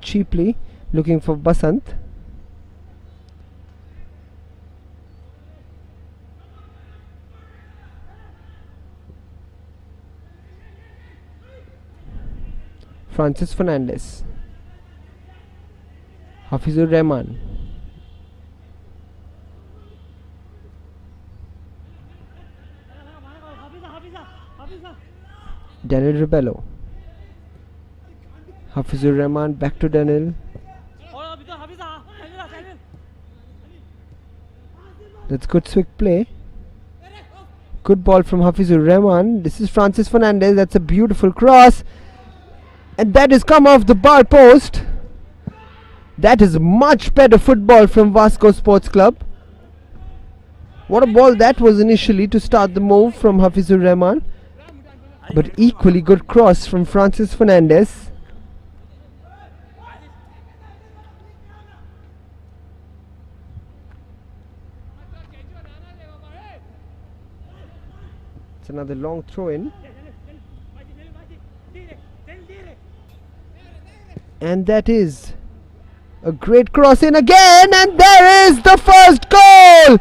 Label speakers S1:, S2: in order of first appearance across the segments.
S1: cheaply, looking for Basant. Francis Fernandez. Hafizur Rahman. Daniel Rebello. Hafizur Rahman back to Daniel. That's good swift play. Good ball from Hafizur Rahman. This is Francis Fernandez. That's a beautiful cross. And that has come off the bar post. That is much better football from Vasco Sports Club. What a ball that was initially to start the move from Hafizur Rahman. But equally good cross from Francis Fernandez. It's another long throw in. And that is a great cross in again, and there is the first goal!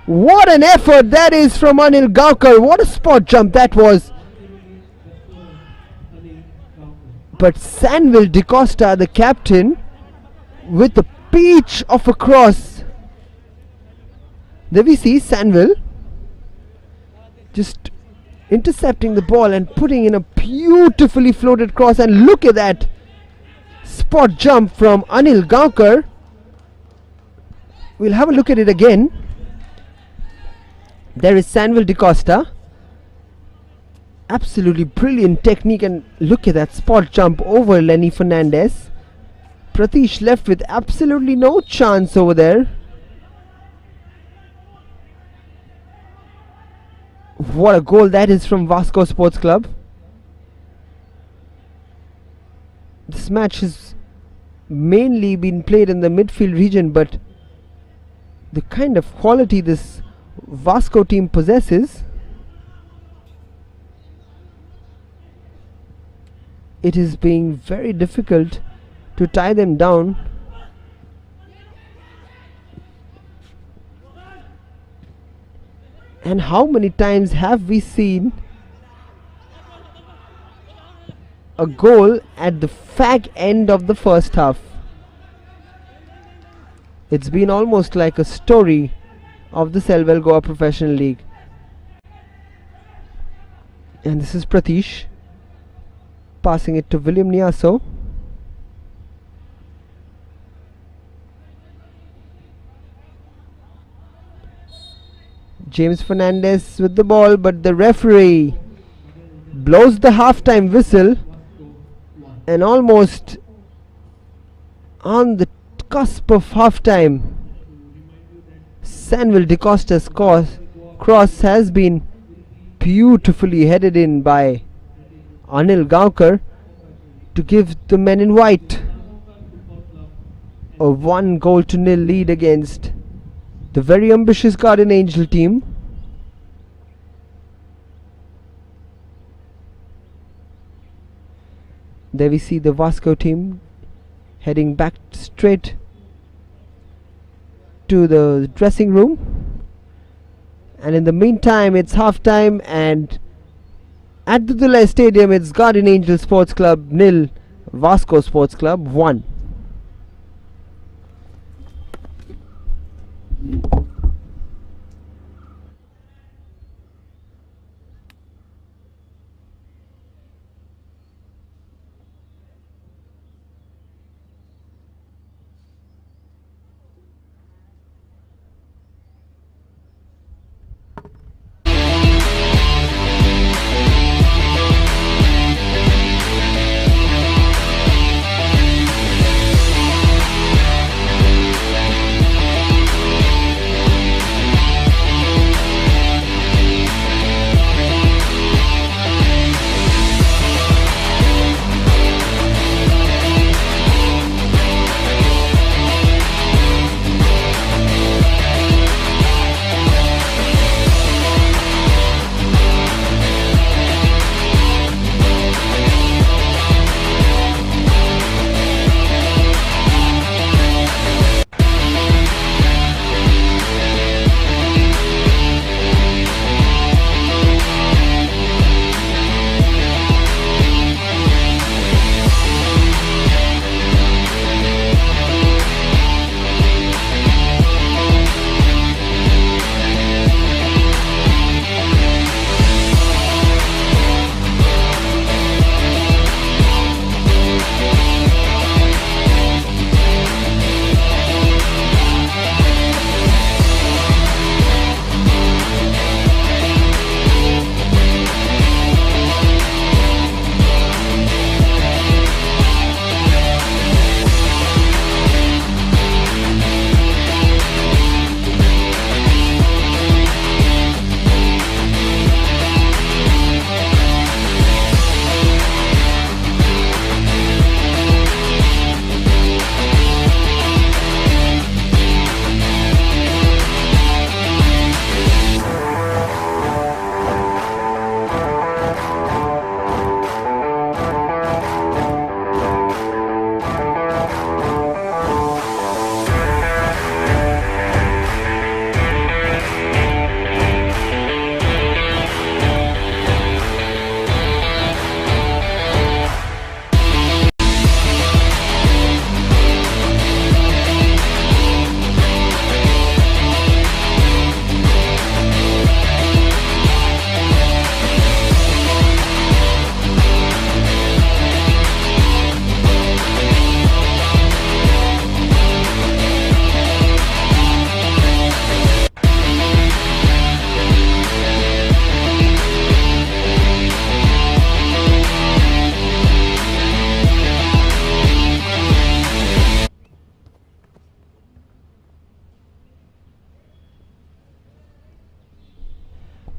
S1: What an effort that is from Anil Gaukar. What a spot jump that was. But Sanville DeCosta, the captain, with the peach of a cross. There we see Sanville just intercepting the ball and putting in a beautifully floated cross, and look at that spot jump from Anil Gaukar. We'll have a look at it again. There is Sanville DeCosta. Absolutely brilliant technique, and look at that spot jump over Lenny Fernandez. Pratish left with absolutely no chance over there. What a goal that is from Vasco Sports Club. This match has mainly been played in the midfield region, but the kind of quality this Vasco team possesses, it is being very difficult to tie them down. And how many times have we seen a goal at the fag end of the first half? It's been almost like a story of the Selwell Goa Professional League. And this is Pratish passing it to William Niaso. James Fernandez with the ball, but the referee blows the halftime whistle, and almost on the cusp of halftime, Sanville DeCosta's cross has been beautifully headed in by Anil Gaukar to give the men in white a 1-0 lead against the very ambitious Guardian Angel team. There we see the Vasco team heading back straight to the dressing room. And in the meantime, it's half time, and at the Dulai Stadium, it's Guardian Angel Sports Club 0, Vasco Sports Club 1.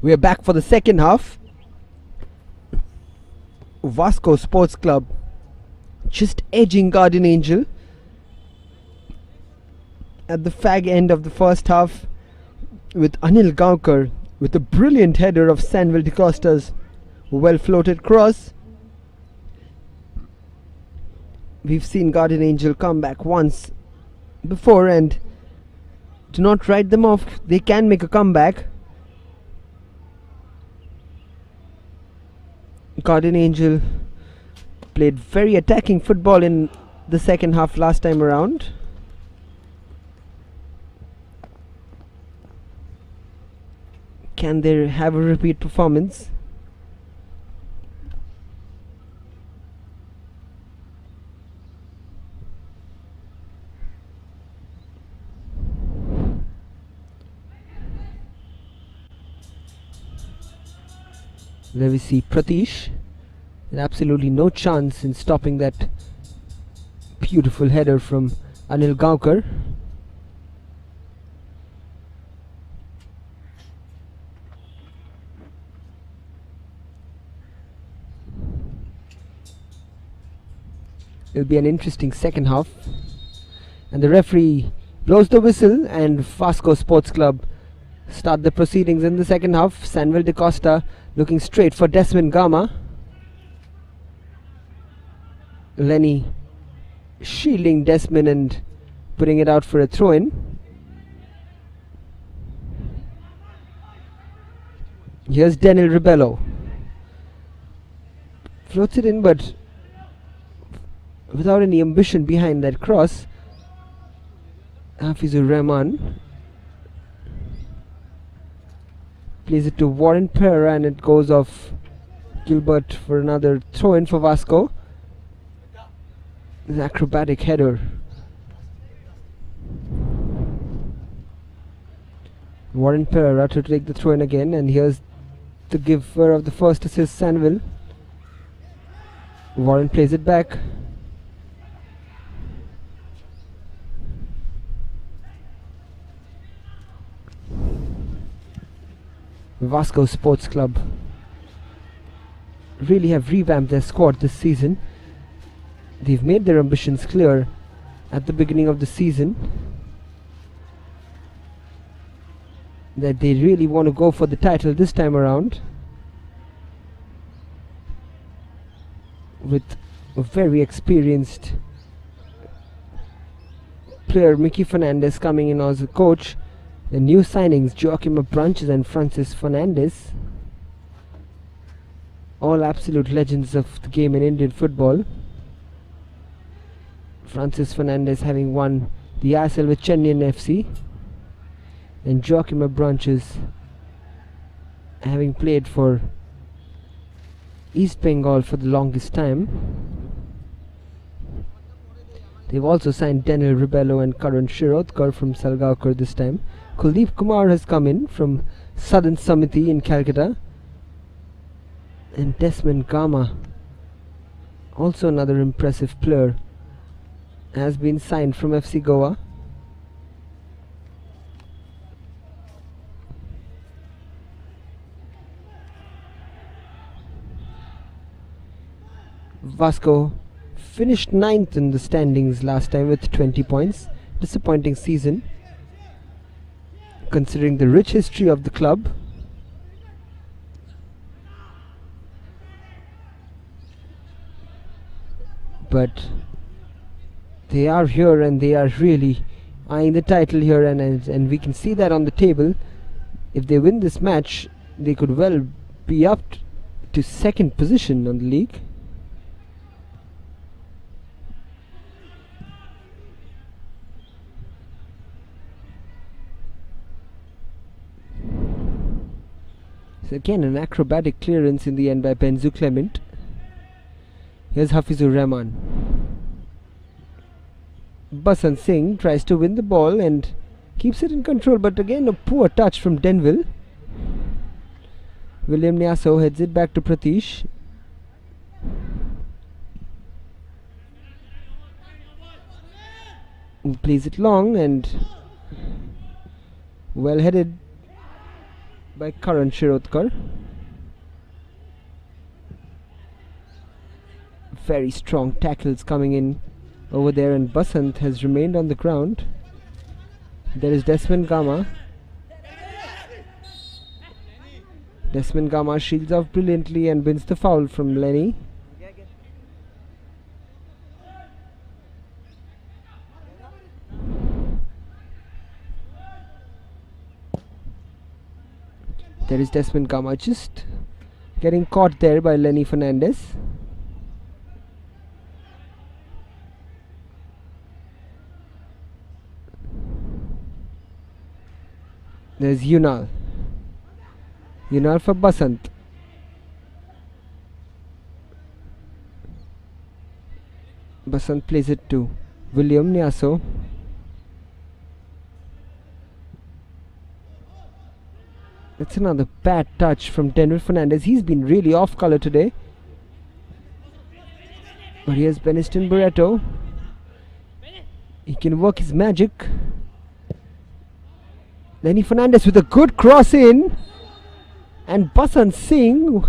S1: We're back for the second half. VASCO Sports Club just edging Guardian Angel at the fag end of the first half, with Anil Gaonkar with a brilliant header of Sanvel de Costa's well floated cross. We've seen Guardian Angel come back once before, and do not write them off. They can make a comeback. Guardian Angel played very attacking football in the second half last time around. Can they have a repeat performance? There we see Pratish, and absolutely no chance in stopping that beautiful header from Anil Gaonkar. It'll be an interesting second half, and the referee blows the whistle, and VASCO Sports Club start the proceedings in the second half. Sanvel de Costa looking straight for Desmond Gama. Lenny shielding Desmond and putting it out for a throw-in. Here's Daniel Ribello. Floats it in, but without any ambition behind that cross. Hafizur Rahman plays it to Warren Pereira, and it goes off Gilbert for another throw-in for VASCO. An acrobatic header. Warren Pereira to take the throw-in again, and here's the giver of the first assist, Sanvel. Warren plays it back. VASCO Sports Club really have revamped their squad this season. They've made their ambitions clear at the beginning of the season that they really want to go for the title this time around, with a very experienced player Mickey Fernandez coming in as a coach. The new signings, Joachim Branches and Francis Fernandez, all absolute legends of the game in Indian football. Francis Fernandez having won the ISL with Chennai FC, and Joachim Branches having played for East Bengal for the longest time. They've also signed Daniel Ribello and Karan Shirodkar from Salgaonkar this time. Kuldeep Kumar has come in from Southern Samiti in Calcutta. And Desmond Gama, also another impressive player, has been signed from FC Goa. VASCO finished 9th in the standings last time with 20 points. Disappointing season considering the rich history of the club. But they are here, and they are really eyeing the title here, and we can see that on the table. If they win this match, they could well be up to second position on the league. So again, an acrobatic clearance in the end by Benzu Clement. Here's Hafizur Rahman. Basant Singh tries to win the ball and keeps it in control, but again a poor touch from Denville. William Nyaso heads it back to Pratish. Who plays it long, and well headed by Karan Shirodkar. Very strong tackles coming in over there, and Basant has remained on the ground. There is Desmond Gama. Desmond Gama shields off brilliantly and wins the foul from Lenny. There is Desmond Gama just getting caught there by Lenny Fernandez. There's Yunal. Yunal for Basant. Basant plays it to William Nyaso. That's another bad touch from Denver Fernandez. He's been really off color today. But here's Beniston Barreto. He can work his magic. Lenny Fernandez with a good cross in. And Basant Singh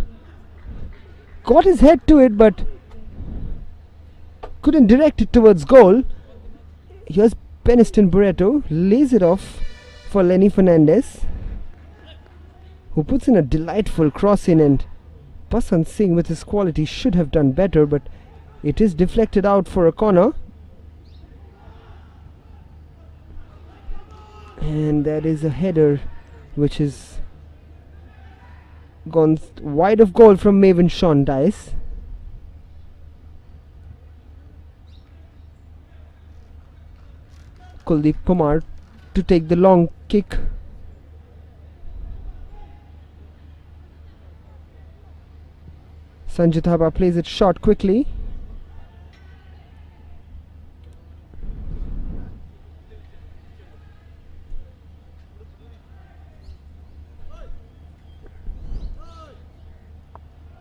S1: got his head to it but couldn't direct it towards goal. Here's Beniston Barreto. Lays it off for Lenny Fernandez, who puts in a delightful cross in, and Basant Singh with his quality should have done better, but it is deflected out for a corner. And that is a header which is gone wide of goal from Maven Sean Dice. Kuldeep Kumar to take the long kick. Sanjay Thapa plays it short quickly.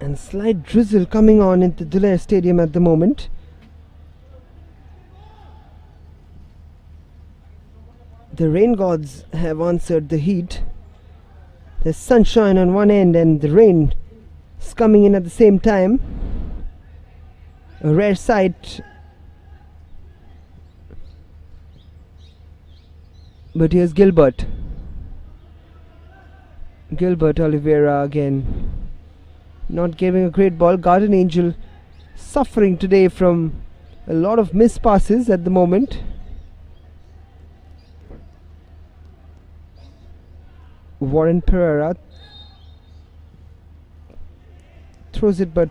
S1: And slight drizzle coming on in the Dulair Stadium at the moment. The rain gods have answered the heat. There's sunshine on one end and the rain is coming in at the same time. A rare sight. But here's Gilbert. Gilbert Oliveira again. Not giving a great ball. Garden Angel suffering today from a lot of missed passes at the moment. Warren Pereira throws it, but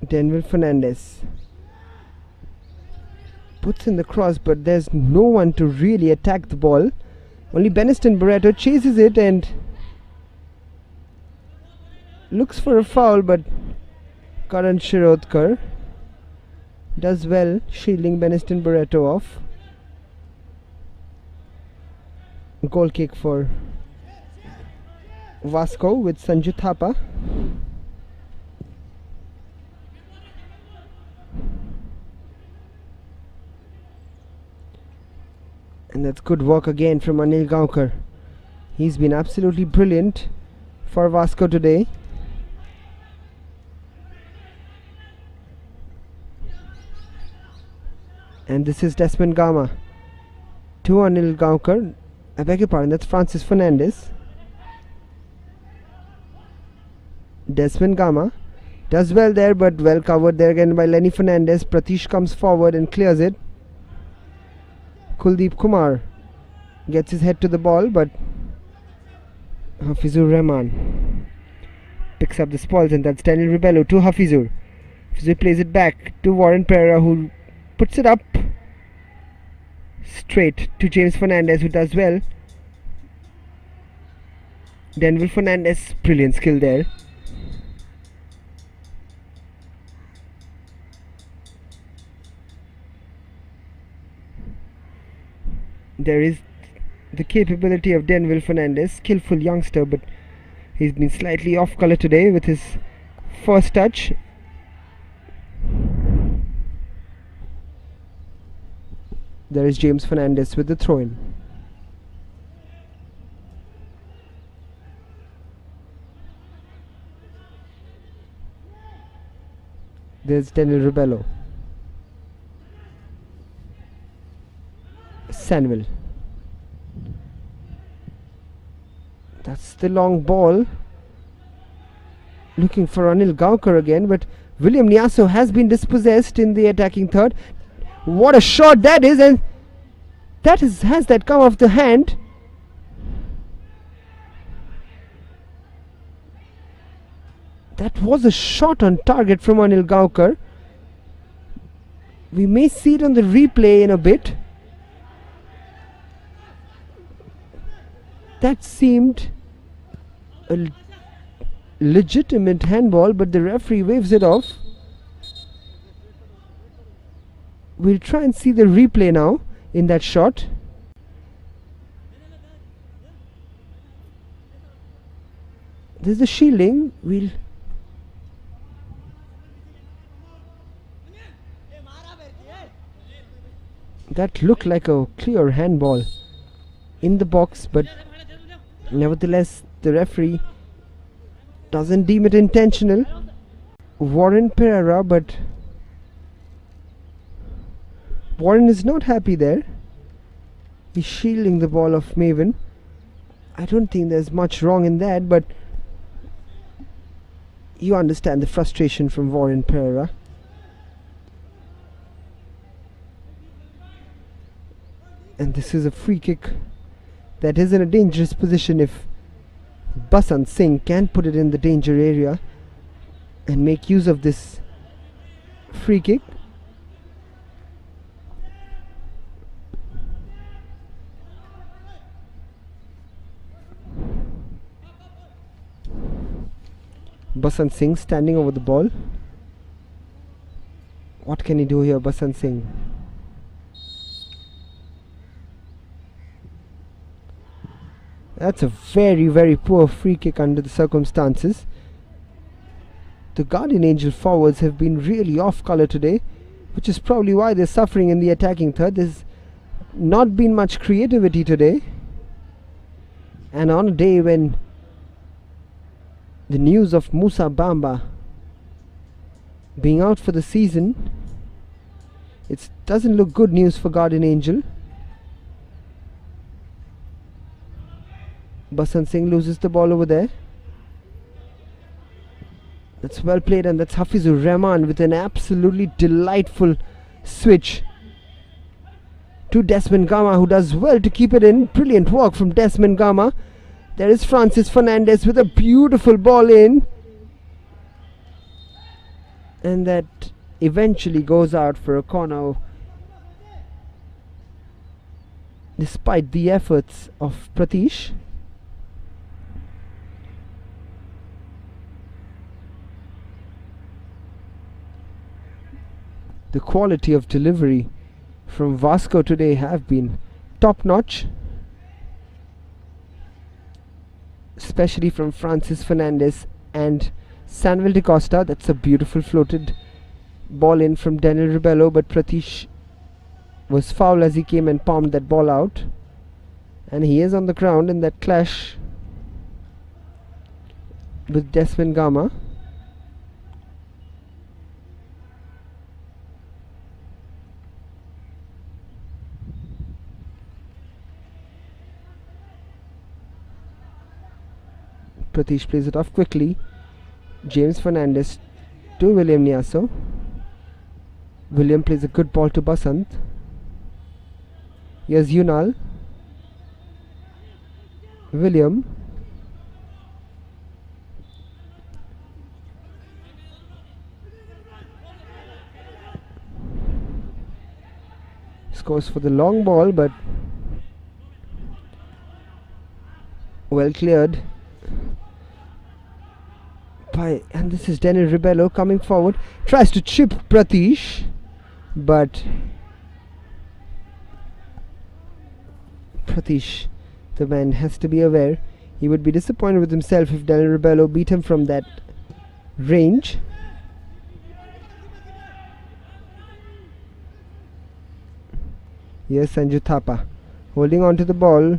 S1: Denver Fernandez puts in the cross, but there's no one to really attack the ball. Only Beniston Barreto chases it and looks for a foul, but Karan Shirodkar does well shielding Beniston Barreto off. Goal kick for VASCO with Sanju Thapa. And that's good work again from Anil Gaonkar. He's been absolutely brilliant for VASCO today. And this is Desmond Gama to Anil Gaonkar. I beg your pardon, that's Francis Fernandez. Desmond Gama does well there, but well covered there again by Lenny Fernandez. Pratish comes forward and clears it. Kuldeep Kumar gets his head to the ball, but Hafizur Rahman picks up the spoils, and that's Daniel Rebello to Hafizur. Hafizur plays it back to Warren Pereira, who puts it up straight to James Fernandez, who does well. Denver Fernandez, brilliant skill there. There is the capability of Denver Fernandez, skillful youngster, but he's been slightly off color today with his first touch. There is James Fernandez with the throw-in. There's Daniel Ribello. Sanwell. That's the long ball. Looking for Anil Gaukar again, but William Niaso has been dispossessed in the attacking third. What a shot that is, and has that come off the hand? That was a shot on target from Anil Gaukar. We may see it on the replay in a bit. That seemed a legitimate handball, but the referee waves it off. We'll try and see the replay now in that shot. There's the shielding. That looked like a clear handball in the box, but nevertheless the referee doesn't deem it intentional. Warren Pereira, but Warren is not happy there. He's shielding the ball of Maven. I don't think there's much wrong in that, but you understand the frustration from Warren Pereira. And this is a free kick that is in a dangerous position if Basant Singh can put it in the danger area and make use of this free kick. Basant Singh standing over the ball. What can he do here, Basant Singh? That's a very, very poor free kick under the circumstances. The Guardian Angel forwards have been really off colour today, which is probably why they're suffering in the attacking third. There's not been much creativity today. And on a day when the news of Musa Bamba being out for the season, it doesn't look good news for Guardian Angel. Basant Singh loses the ball over there. That's well played, and that's Hafizur Rahman with an absolutely delightful switch to Desmond Gama, who does well to keep it in. Brilliant work from Desmond Gama. There is Francis Fernandez with a beautiful ball in, and that eventually goes out for a corner despite the efforts of Pratish. The quality of delivery from Vasco today have been top notch, especially from Francis Fernandez and Sanwell de Costa. That's a beautiful floated ball in from Daniel Ribello, but Pratish was foul as he came and palmed that ball out, and he is on the ground in that clash with Desmond Gama. Pratish plays it off quickly. James Fernandez to William Niaso. William plays a good ball to Basant. Here's Yunal. William. Scores for the long ball, but well cleared. And this is Daniel Ribello coming forward, tries to chip Pratish, but Pratish, the man, has to be aware. He would be disappointed with himself if Daniel Ribello beat him from that range. Yes, Sanju Thapa holding on to the ball.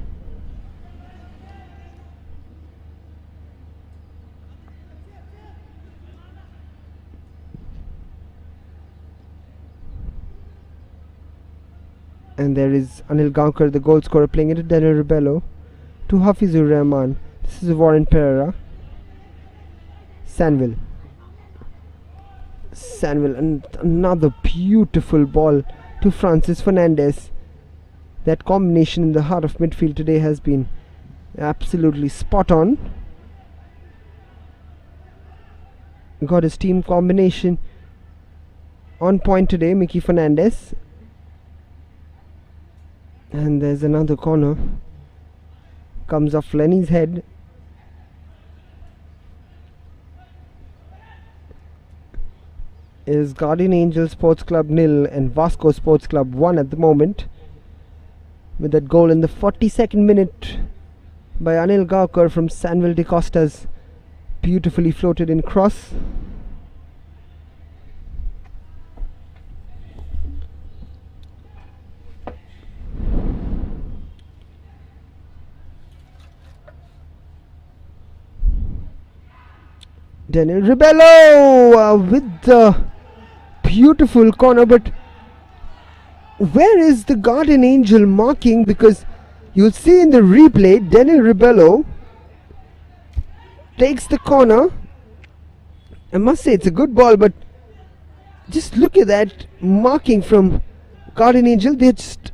S1: And there is Anil Gaonkar, the goal scorer, playing it to Daniel Rebello. To Hafizur Rahman. This is Warren Pereira. Sanville, and another beautiful ball to Francis Fernandez. That combination in the heart of midfield today has been absolutely spot on. Got his team combination on point today, Mickey Fernandez. And there's another corner. Comes off Lenny's head. Is Guardian Angel Sports Club 0 and VASCO Sports Club 1 at the moment, with that goal in the 42nd minute by Anil Gaonkar from Sanville de Costa's beautifully floated in cross. Daniel Rebello with the beautiful corner, but where is the Guardian Angel marking? Because you'll see in the replay, Daniel Rebello takes the corner. I must say it's a good ball, but just look at that marking from Guardian Angel. They're just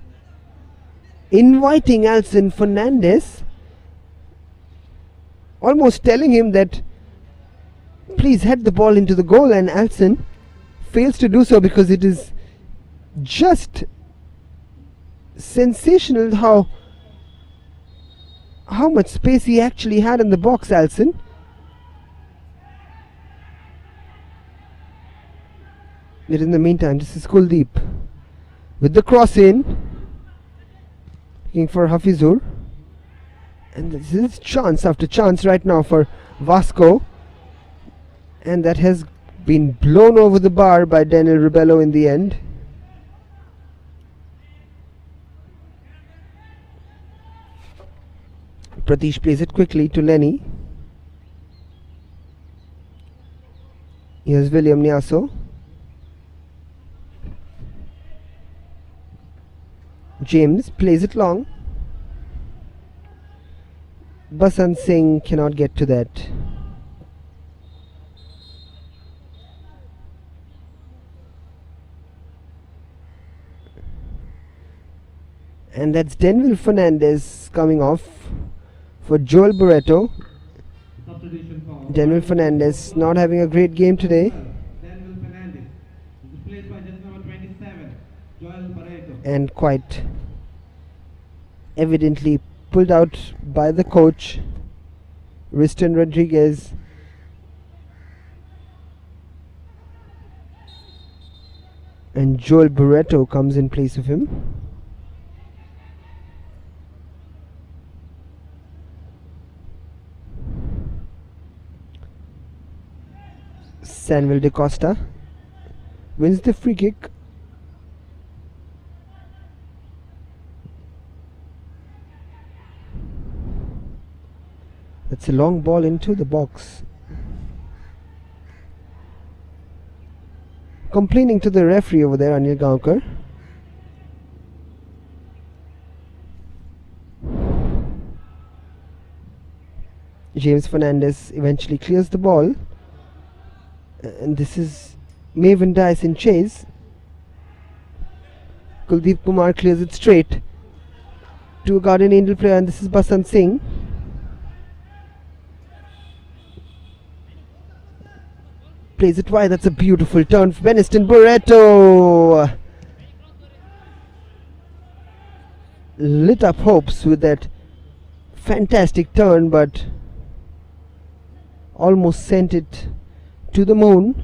S1: inviting Alson Fernandez, almost telling him that please head the ball into the goal, and Alson fails to do so because it is just sensational how much space he actually had in the box, Alson. But in the meantime, this is Kuldeep with the cross in, looking for Hafizur, and this is chance after chance right now for VASCO, and that has been blown over the bar by Daniel Rebello in the end. Pratish plays it quickly to Lenny. Here's William Nyaso. James plays it long. Basant Singh cannot get to that. And that's Denville Fernandez coming off for Joel Barreto. Denville Fernandez not having a great game today. And quite evidently pulled out by the coach, Riston Rodriguez. And Joel Barreto comes in place of him. Sanville de Costa wins the free kick. That's a long ball into the box. Complaining to the referee over there, Anil Gaonkar. James Fernandez eventually clears the ball. And this is Maven Dice in chase. Kuldeep Kumar clears it straight to a Guardian Angel player, and this is Basant Singh. Plays it wide. That's a beautiful turn for Beniston Barreto. Lit up hopes with that fantastic turn, but almost sent it to the moon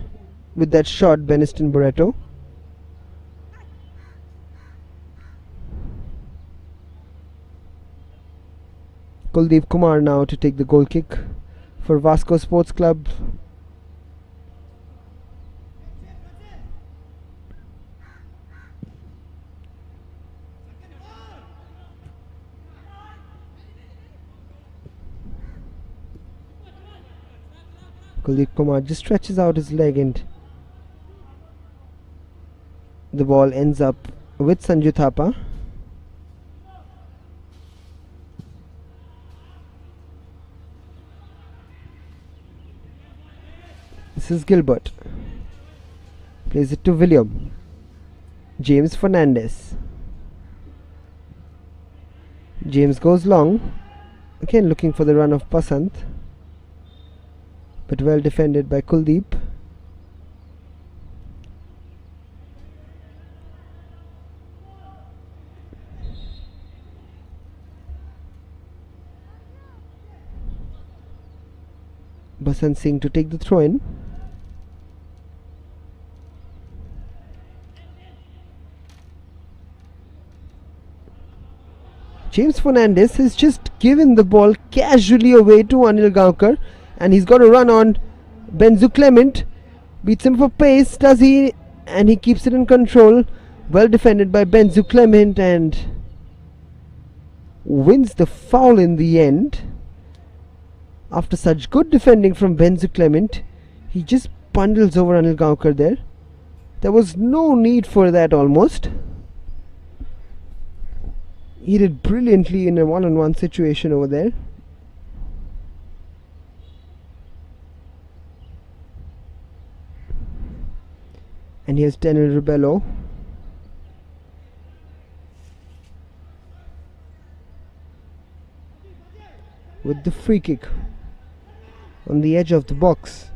S1: with that shot, Beniston Barreto. Kuldeep Kumar now to take the goal kick for VASCO Sports Club. Kuldeep Kumar just stretches out his leg and the ball ends up with Sanju Thapa. This is Gilbert. Plays it to William. James Fernandez. James goes long. Again looking for the run of Pasant. But well defended by Kuldeep. Basant Singh to take the throw in. James Fernandez has just given the ball casually away to Anil Gaonkar, and he's got a run on Benzu Clement. Beats him for pace, does he? And he keeps it in control. Well defended by Benzu Clement and wins the foul in the end. After such good defending from Benzu Clement, he just bundles over Anil Gaonkar there. There was no need for that almost. He did brilliantly in a one-on-one situation over there. And here's Daniel Ribello. With the free kick on the edge of the box.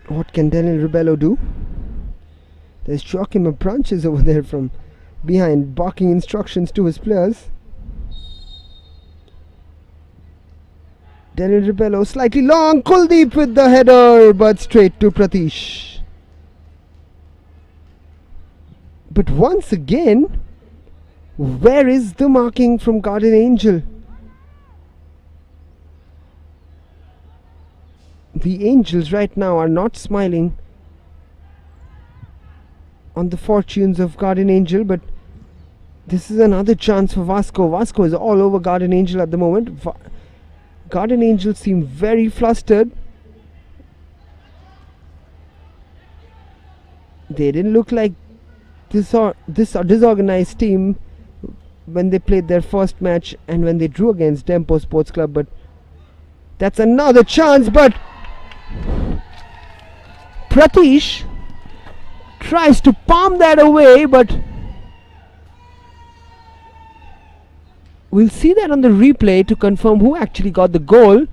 S1: What can Daniel Ribello do? There's Joachim Branches over there from behind, barking instructions to his players. Daniel Ribello slightly long. Kuldeep with the header, but straight to Pratish. But once again, where is the marking from Guardian Angel? The Angels right now are not smiling on the fortunes of Guardian Angel, but this is another chance for Vasco. Vasco is all over Guardian Angel at the moment. Guardian Angel seem very flustered. They didn't look like this disorganized team when they played their first match and when they drew against Dempo Sports Club, but that's another chance. But Pratish tries to palm that away, but we'll see that on the replay to confirm who actually got the goal.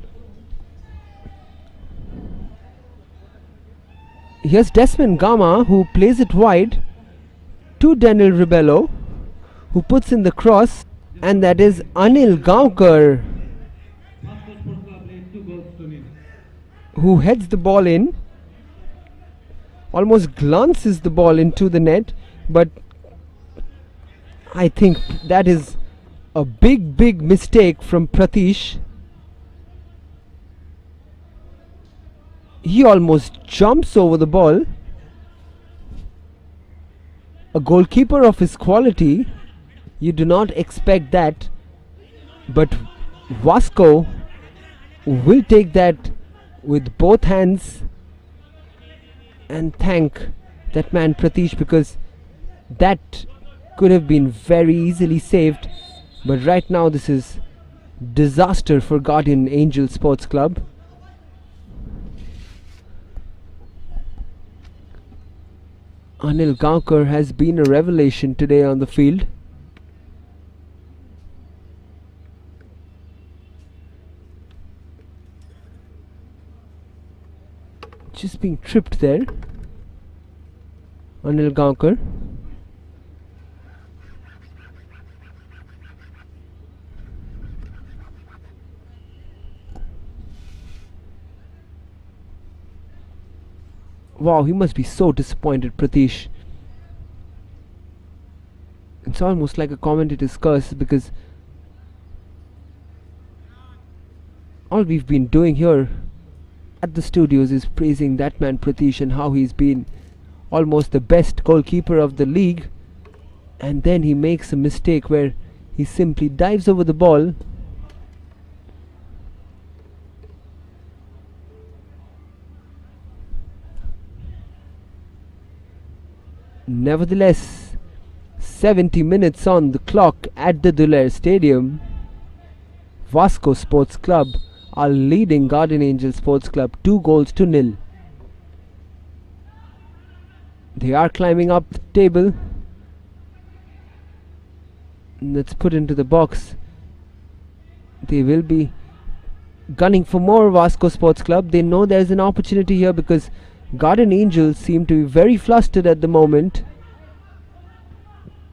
S1: Here's Desmond Gama, who plays it wide to Daniel Ribello, who puts in the cross, and that is Anil Gaonkar, who heads the ball in. Almost glances the ball into the net, but I think that is a big mistake from Pratish. He almost jumps over the ball. A goalkeeper of his quality, you do not expect that, but Vasco will take that with both hands and thank that man Pratish, because that could have been very easily saved. But right now this is disaster for Guardian Angel Sports Club. Anil Gaonkar has been a revelation today on the field. Just being tripped there. Anil Gaonkar. Wow, he must be so disappointed, Pratish. It's almost like a commentator's curse, because all we've been doing here at the studios is praising that man Pratish and how he's been almost the best goalkeeper of the league, and then he makes a mistake where He simply dives over the ball. Nevertheless, 70 minutes on the clock at the Dulair Stadium. VASCO Sports Club are leading Guardian Angel Sports Club 2 goals to nil. They are climbing up the table. Let's put into the box. They will be gunning for more. VASCO Sports Club, they know there's an opportunity here because Guardian Angels seem to be very flustered at the moment.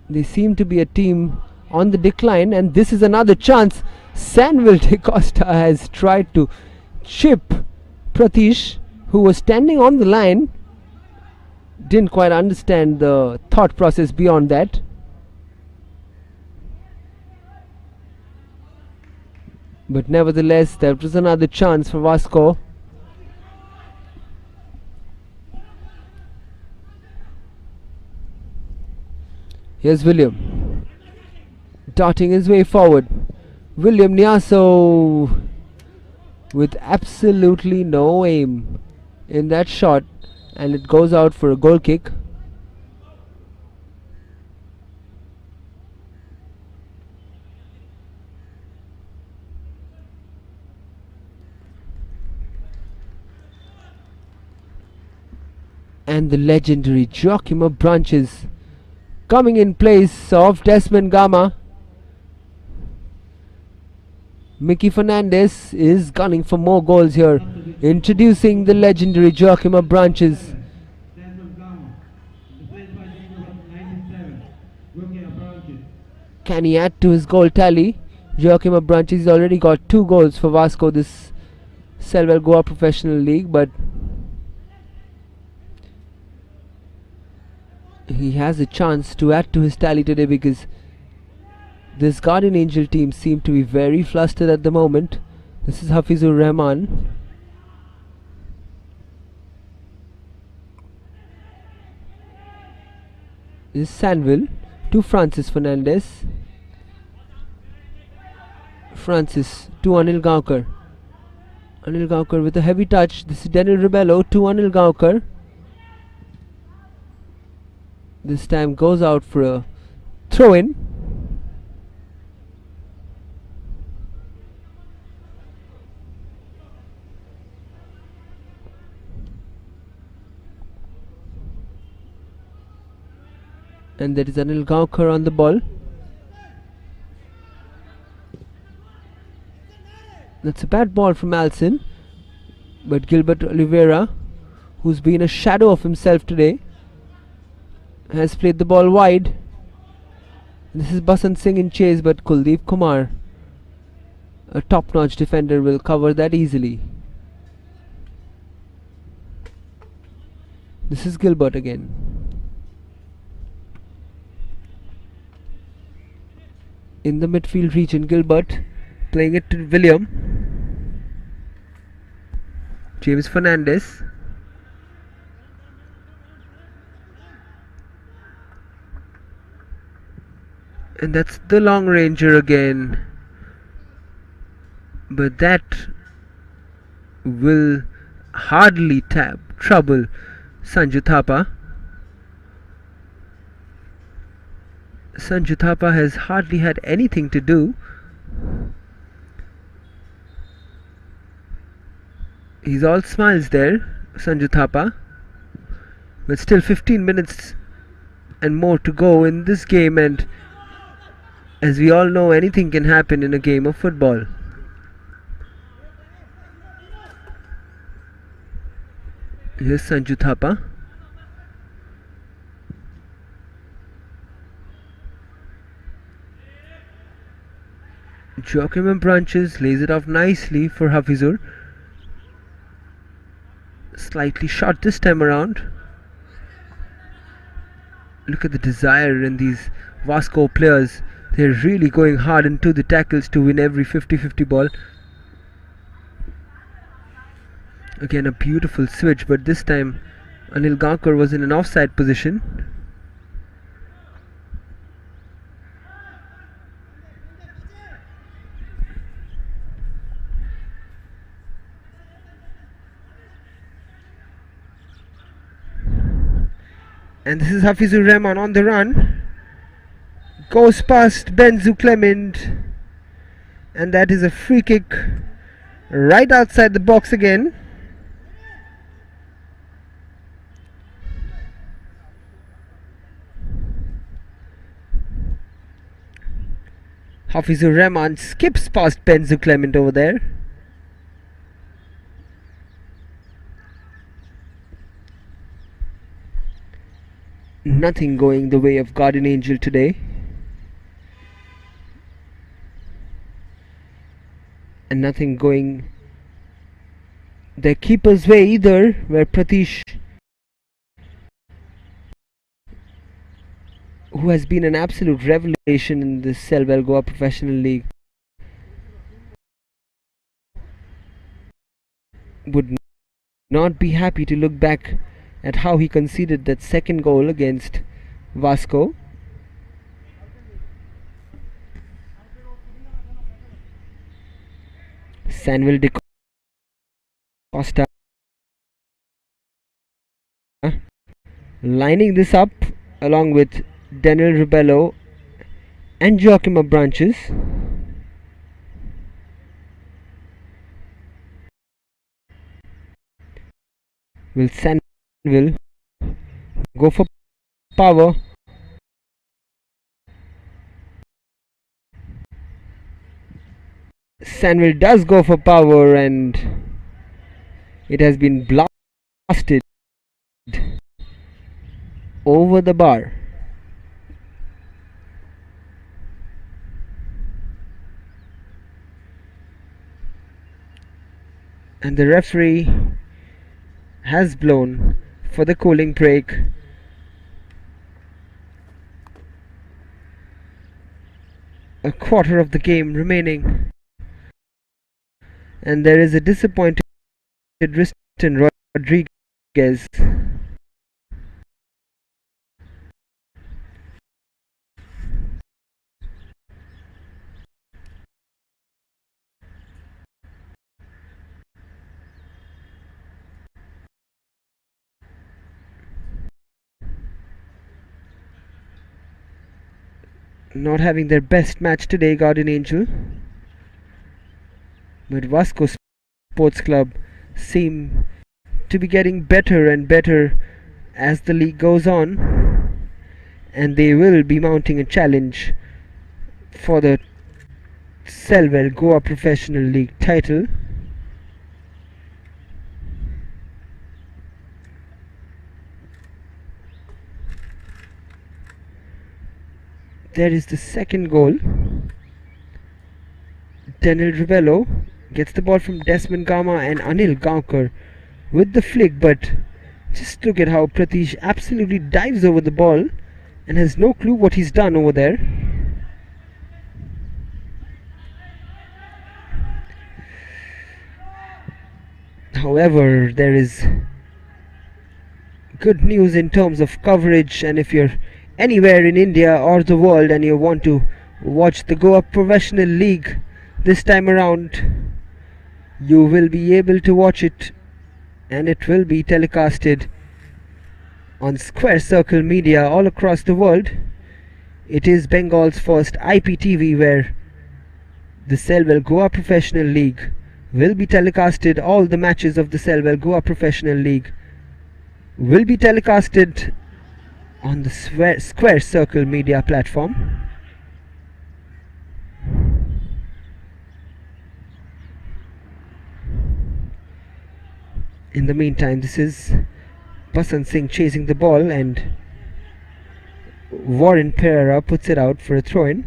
S1: They seem to be a team on the decline, and this is another chance. Sanville De Costa has tried to chip Pratish, who was standing on the line. Didn't quite understand the thought process beyond that. But nevertheless, there was another chance for VASCO. Here's William darting his way forward. William Niaso with absolutely no aim in that shot, and it goes out for a goal kick. And the legendary Joachim Branches coming in place of Desmond Gama. Mickey Fernandez is gunning for more goals here, introducing the legendary Joachim Branches. Can he add to his goal tally? Joachim Branches has already got 2 goals for VASCO this Selwell Goa Professional League, but he has a chance to add to his tally today because this Guardian Angel team seem to be very flustered at the moment. This is Hafizur Rahman. This is Sanville to Francis Fernandez. Francis to Anil Gaonkar. Anil Gaonkar with a heavy touch. This is Daniel Rebello to Anil Gaonkar. This time goes out for a throw-in. And there is Anil Gaonkar on the ball. That's a bad ball from Alson, but Gilbert Oliveira, who's been a shadow of himself today, has played the ball wide. This is Basant Singh in chase, but Kuldeep Kumar, a top-notch defender, will cover that easily. This is Gilbert again. In the midfield region, Gilbert playing it to William. James Fernandez. And that's the long ranger again. But that will hardly trouble Sanju Thapa. Sanju Thapa has hardly had anything to do. He's all smiles there, Sanju Thapa. But still 15 minutes and more to go in this game, and as we all know, anything can happen in a game of football. Here's Sanju Thapa. Joachim Branches lays it off nicely for Hafizur. Slightly short this time around. Look at the desire in these VASCO players. They're really going hard into the tackles to win every 50-50 ball. Again, a beautiful switch, but this time Anil Gaonkar was in an offside position. And this is Hafizur Rahman on the run. Goes past Benzu Clement. And that is a free kick right outside the box again. Hafizur Rahman skips past Benzu Clement over there. Nothing going the way of Guardian Angel today. And nothing going their keeper's way either, where Pratish, who has been an absolute revelation in this Selwell Goa Professional League, would not be happy to look back at how he conceded that second goal against VASCO. Samuel De Costa lining this up along with Daniel Ribello and Joachim Branches. Will Samuel go for power? Samuel does go for power, and it has been blasted over the bar. And the referee has blown for the cooling break. A quarter of the game remaining, and there is a disappointed Tristan Rodriguez. Not having their best match today, Guardian Angel. But VASCO Sports Club seem to be getting better and better as the league goes on, and they will be mounting a challenge for the Selwell Goa Professional League title. There is the second goal. Daniel Ribello gets the ball from Desmond Gama and Anil Gaonkar with the flick, but just look at how Pratish absolutely dives over the ball and has no clue what he's done over there. However, there is good news in terms of coverage, and if you're anywhere in India or the world and you want to watch the Goa Professional League this time around, you will be able to watch it, and it will be telecasted on Square Circle Media all across the world. It is Bengal's first IPTV where the Selwell Goa Professional League will be telecasted. All the matches of the Selwell Goa Professional League will be telecasted on the Square Circle Media platform. In the meantime, this is Basant Singh chasing the ball, and Warren Pereira puts it out for a throw-in.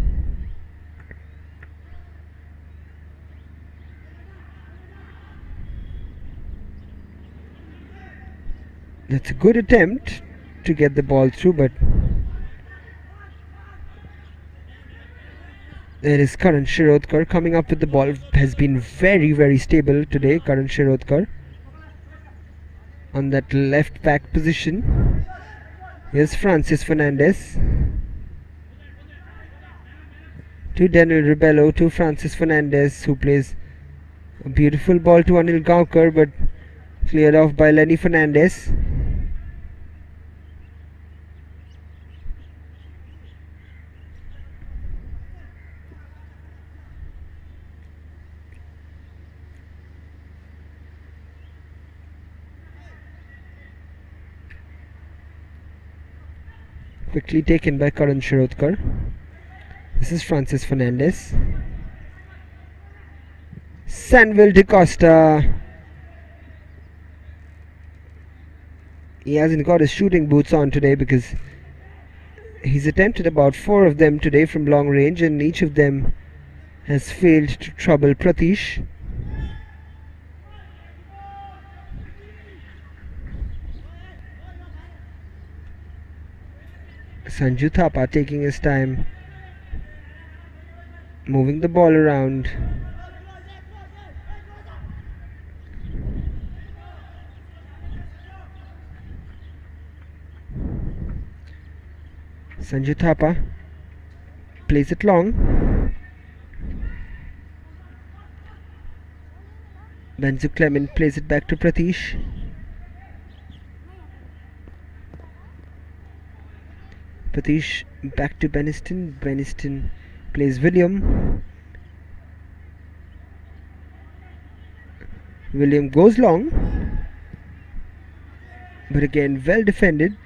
S1: That's a good attempt to get the ball through, but there is Karan Shirodkar coming up with the ball. Has been very stable today, Karan Shirodkar, on that left back position. Here's Francis Fernandez to Daniel Ribello to Francis Fernandez, who plays a beautiful ball to Anil Gaonkar, but cleared off by Lenny Fernandez. Quickly taken by Karan Shirodkar. This is Francis Fernandez. Sanville De Costa. He hasn't got his shooting boots on today because he's attempted about 4 of them today from long range, and each of them has failed to trouble Pratish. Sanju Thapa taking his time, moving the ball around. Sanju Thapa plays it long. Benzu Clement plays it back to Pratish. Pratish back to Beniston. Beniston plays William. William goes long, but again well defended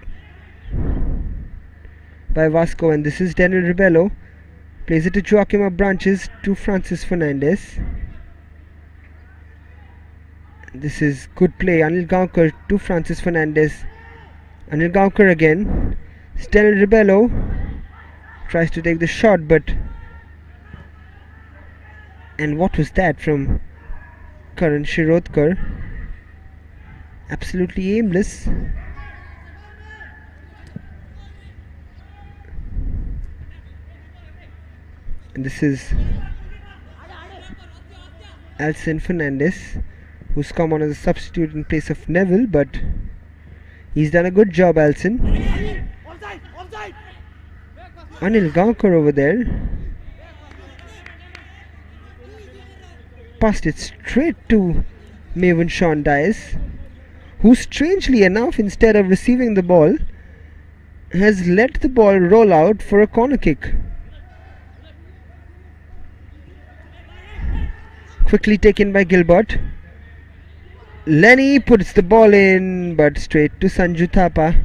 S1: by Vasco, and this is Daniel Rebello. Plays it to Joaquim of Branches to Francis Fernandez. This is good play. Anil Gaonkar to Francis Fernandez. Anil Gaonkar again. Daniel Rebello tries to take the shot, but and what was that from Karan Shirodkar? Absolutely aimless. And this is Alcin Fernandez, who's come on as a substitute in place of Neville, but he's done a good job, Alcin. Anil Gaonkar over there passed it straight to Maven Sean Dias, who strangely enough, instead of receiving the ball, has let the ball roll out for a corner kick. Quickly taken by Gilbert. Lenny puts the ball in, but straight to Sanju Thapa.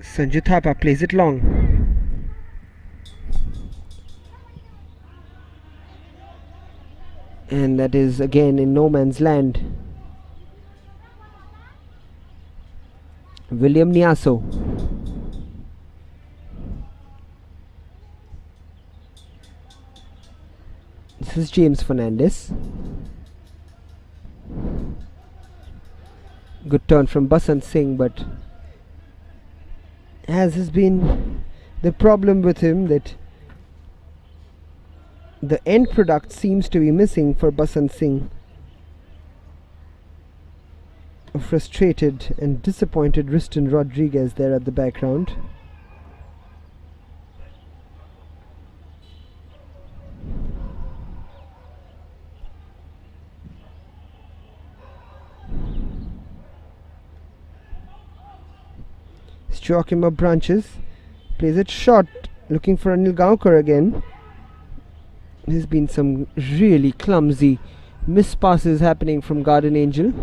S1: Sanju Thapa plays it long. And that is again in no man's land. William Niaso. This is James Fernandez. Good turn from Basant Singh, but as has been the problem with him, that the end product seems to be missing for Basant Singh. A frustrated and disappointed Riston Rodriguez there at the background. Joachim of Branches plays it short, looking for Anil Gaonkar again. There's been some really clumsy mispasses happening from Garden Angel.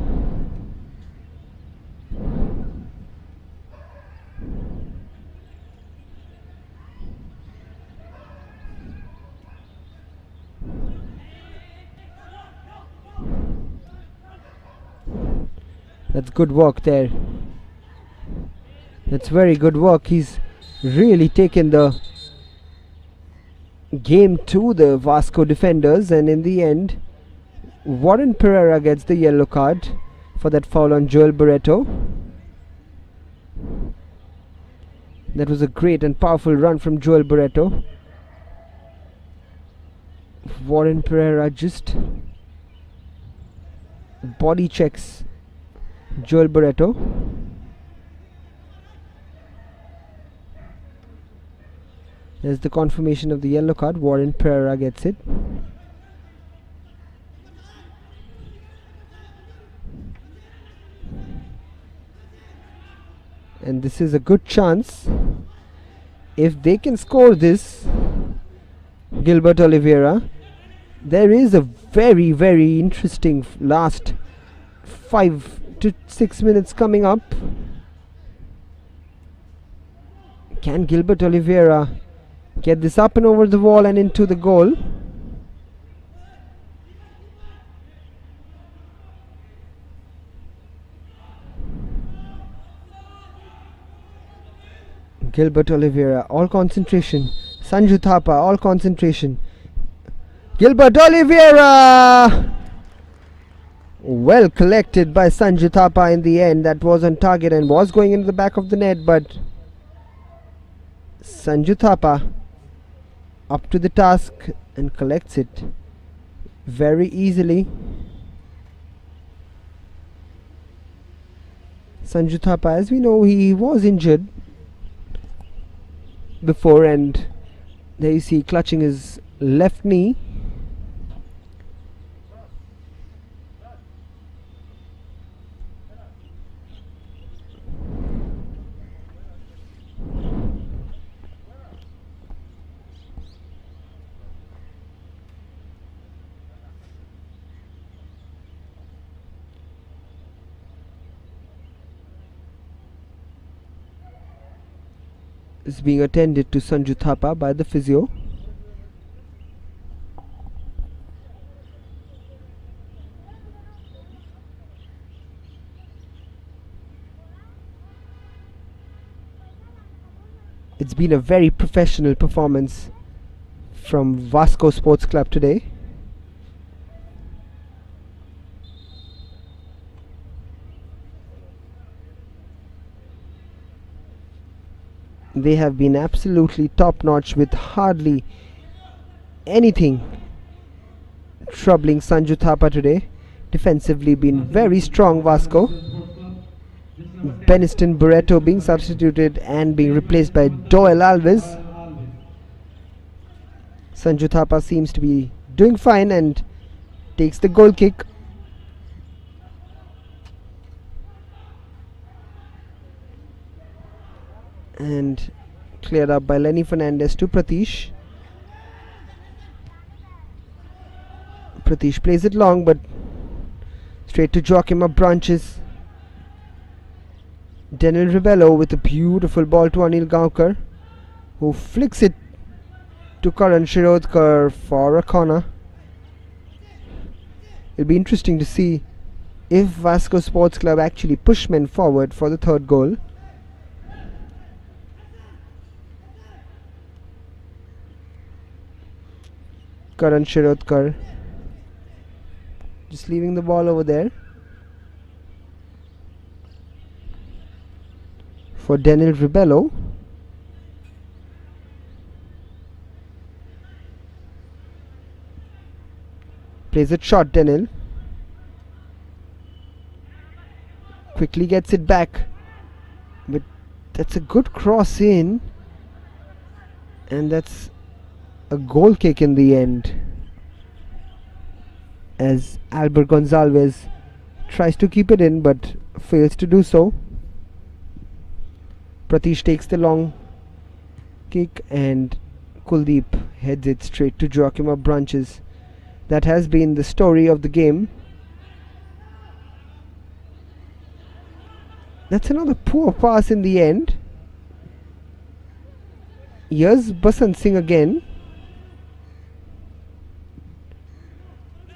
S1: That's good work there. That's very good work. He's really taken the game to the Vasco defenders, and in the end Warren Pereira gets the yellow card for that foul on Joel Barreto. That was a great and powerful run from Joel Barreto. Warren Pereira just body checks Joel Barreto. There's the confirmation of the yellow card. Warren Pereira gets it. And this is a good chance. If they can score this, Gilbert Oliveira, there is a very, very interesting last 5 to 6 minutes coming up. Can Gilbert Oliveira get this up and over the wall and into the goal? Gilbert Oliveira, all concentration. Sanju Thapa, all concentration. Gilbert Oliveira! Well collected by Sanju Thapa in the end. That was on target and was going into the back of the net, but Sanju Thapa up to the task and collects it very easily. Sanju Thapa, as we know, he was injured before, and there you see clutching his left knee. Is being attended to Sanju Thapa by the physio. It's been a very professional performance from VASCO Sports Club today. They have been absolutely top notch with hardly anything troubling Sanju Thapa today. Defensively been very strong VASCO. Beniston Barreto being substituted and being replaced by Doyle Alves. Sanju Thapa seems to be doing fine and takes the goal kick. And cleared up by Lenny Fernandez to Pratish. Pratish plays it long, but straight to Joachim Branches. Daniel Ribello with a beautiful ball to Anil Gaonkar, who flicks it to Karan Shirodkar for a corner. It'll be interesting to see if VASCO Sports Club actually push men forward for the third goal. Karan Shirodkar just leaving the ball over there for Daniel Ribello. Plays it short, Daniel. Quickly gets it back. But that's a good cross in. And that's a goal kick in the end, as Albert Gonzalez tries to keep it in but fails to do so. Pratish takes the long kick and Kuldeep heads it straight to Joachim Branches. That has been the story of the game. That's another poor pass in the end. Here's Basant Singh again.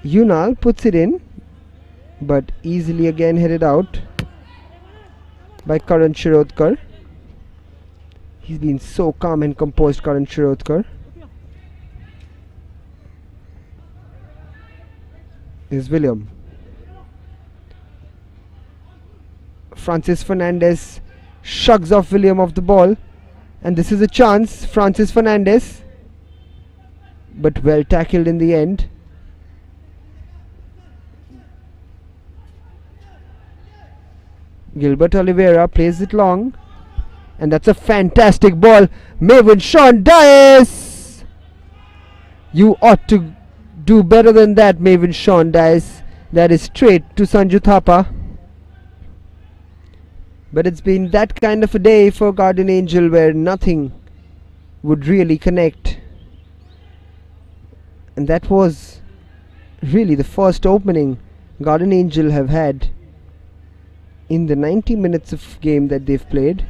S1: Yunal puts it in, but easily again headed out by Karan Shirodkar. He's been so calm and composed, Karan Shirodkar. Here's William. Francis Fernandez shrugs off William off the ball, and this is a chance. Francis Fernandez, but well tackled in the end. Gilbert Oliveira plays it long, and that's a fantastic ball. Maven Sean Dias! You ought to do better than that, Maven Sean Dias. That is straight to Sanju Thapa. But it's been that kind of a day for Garden Angel where nothing would really connect. And that was really the first opening Garden Angel have had in the 90 minutes of game that they've played.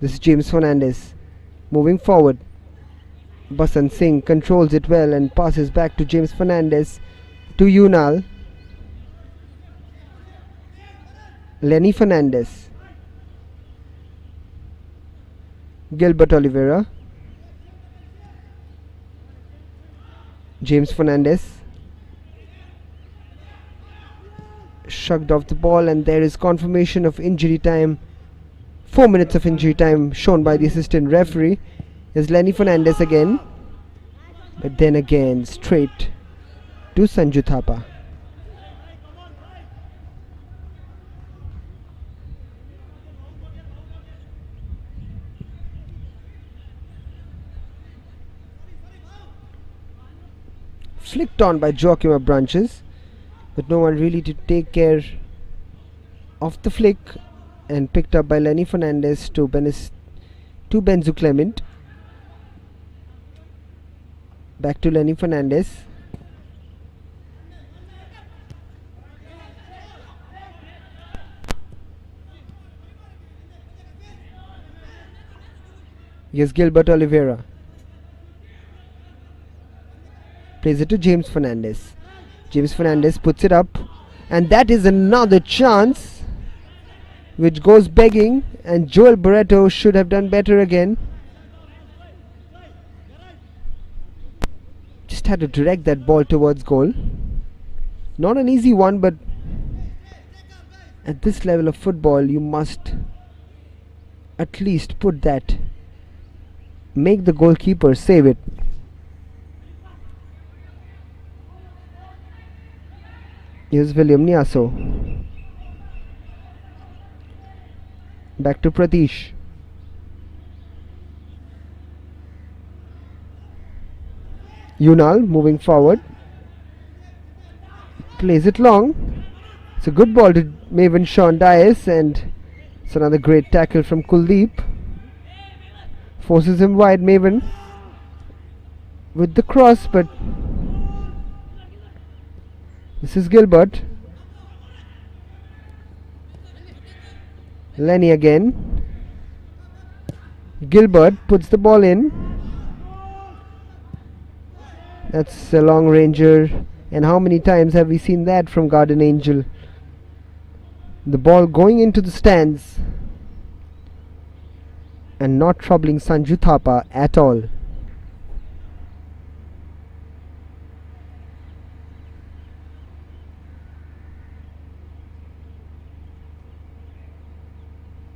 S1: This is James Fernandez moving forward. Basant Singh controls it well and passes back to James Fernandez to Yunal. Lenny Fernandez. Gilbert Oliveira. James Fernandez. Shrugged off the ball, and there is confirmation of injury time. 4 minutes of injury time shown by the assistant referee. Is Lenny Fernandez again, but then again straight to Sanju Thapa. Flicked on by Joachim Branches, but no one really to take care of the flick, and picked up by Lenny Fernandez to Benzu Clement. Back to Lenny Fernandez. Yes, Gilbert Oliveira. Plays it to James Fernandez. James Fernandez puts it up, and that is another chance which goes begging, and Joel Barreto should have done better again. Just had to direct that ball towards goal. Not an easy one, but at this level of football you must at least put that, make the goalkeeper save it. Here's William Niaso. Back to Pratish. Yunal moving forward. Plays it long. It's a good ball to Maven Sean Dias, and it's another great tackle from Kuldeep. Forces him wide, Maven with the cross, but this is Gilbert. Lenny again. Gilbert puts the ball in. That's a long ranger, and how many times have we seen that from Garden Angel? The ball going into the stands and not troubling Sanju Thapa at all.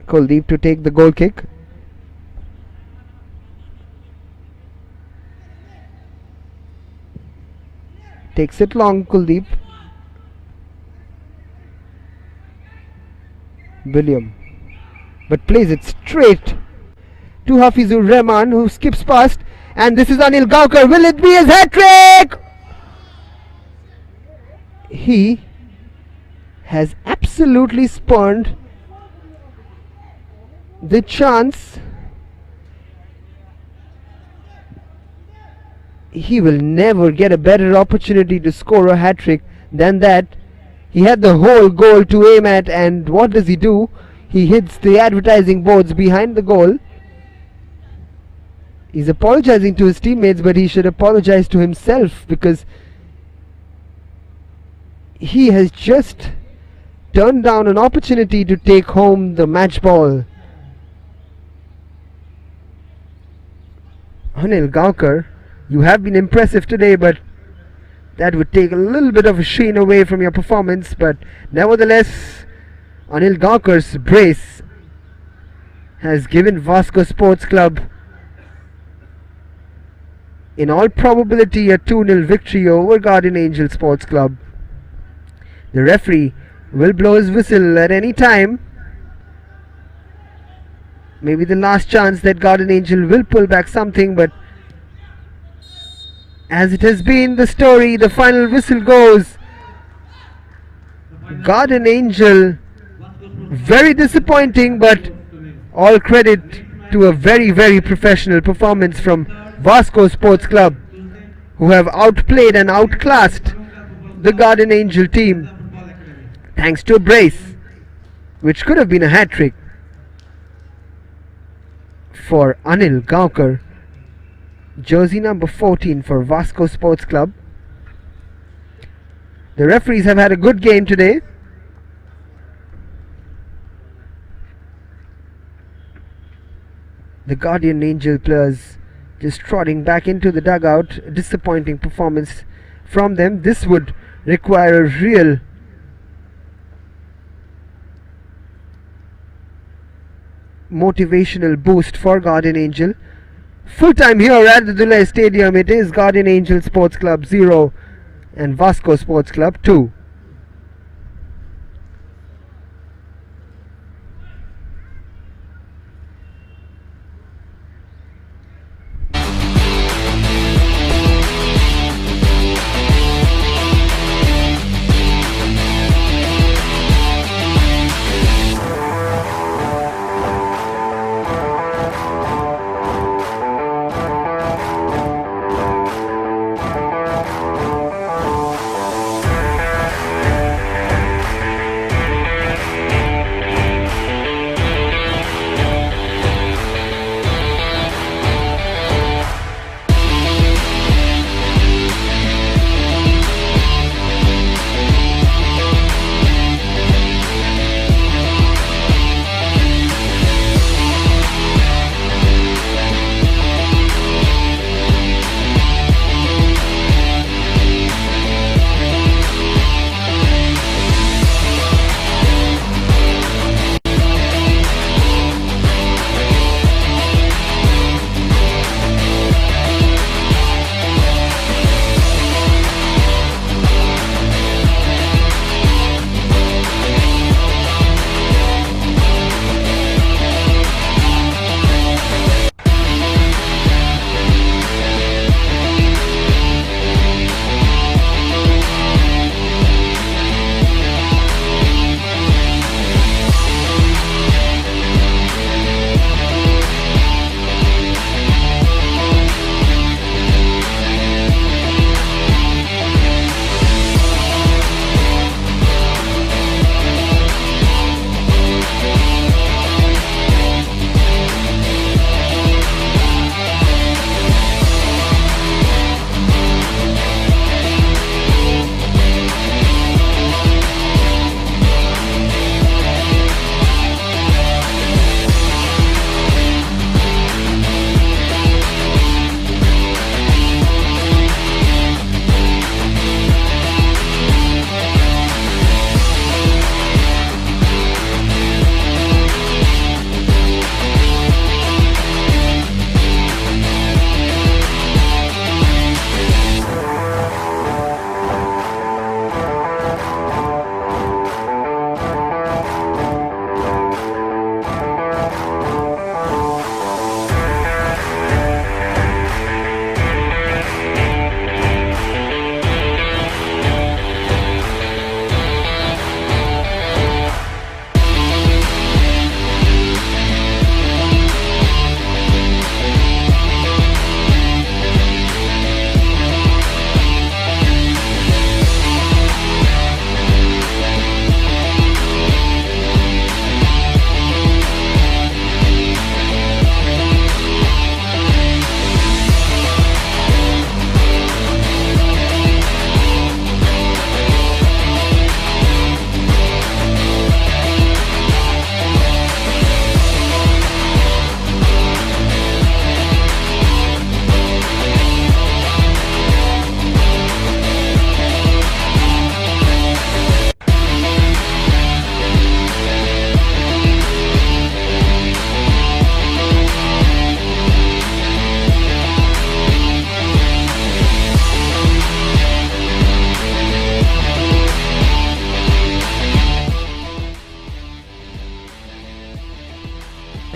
S1: Kuldeep to take the goal kick. Takes it long, Kuldeep. William, but plays it straight to Hafizur Rahman, who skips past, and this is Anil Gaukar. Will it be his hat-trick? He has absolutely spurned the chance. He will never get a better opportunity to score a hat-trick than that. He had the whole goal to aim at, and what does he do? He hits the advertising boards behind the goal. He's apologizing to his teammates, but he should apologize to himself, because he has just turned down an opportunity to take home the match ball. Anil Gaukar, you have been impressive today, but that would take a little bit of a sheen away from your performance. But nevertheless, Anil Gaukar's brace has given VASCO Sports Club, in all probability, a 2-0 victory over Guardian Angel Sports Club. The referee will blow his whistle at any time. Maybe the last chance that Guardian Angel will pull back something, but as it has been the story, the final whistle goes. Guardian Angel, very disappointing, but all credit to a very, very professional performance from VASCO Sports Club. who have outplayed and outclassed the Guardian Angel team thanks to a brace, which could have been a hat-trick for Anil Gaonkar, jersey number 14 for VASCO Sports Club. The referees have had a good game today. The Guardian Angel players just trotting back into the dugout. A disappointing performance from them. This would require a real motivational boost for Guardian Angel. Full time here at the Dhule Stadium. It is Guardian Angel Sports Club 0 and VASCO Sports Club 2.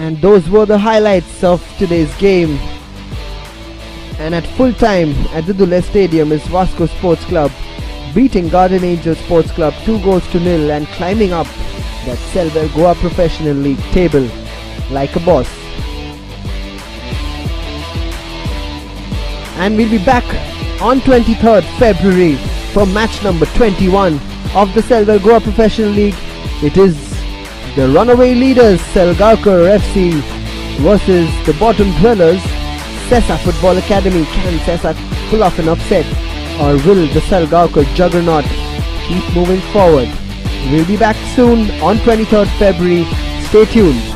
S1: And those were the highlights of today's game. And at full time at the Dhule Stadium is VASCO Sports Club beating Guardian Angel Sports Club 2-0 and climbing up that Silver Goa Professional League table like a boss. And we'll be back on 23rd February for match number 21 of the Selvar Goa Professional League. It is the runaway leaders Salgaonkar FC versus the bottom dwellers Sesa Football Academy. Can Sesa pull off an upset, or will the Salgaonkar juggernaut keep moving forward? We'll be back soon on 23rd February. Stay tuned.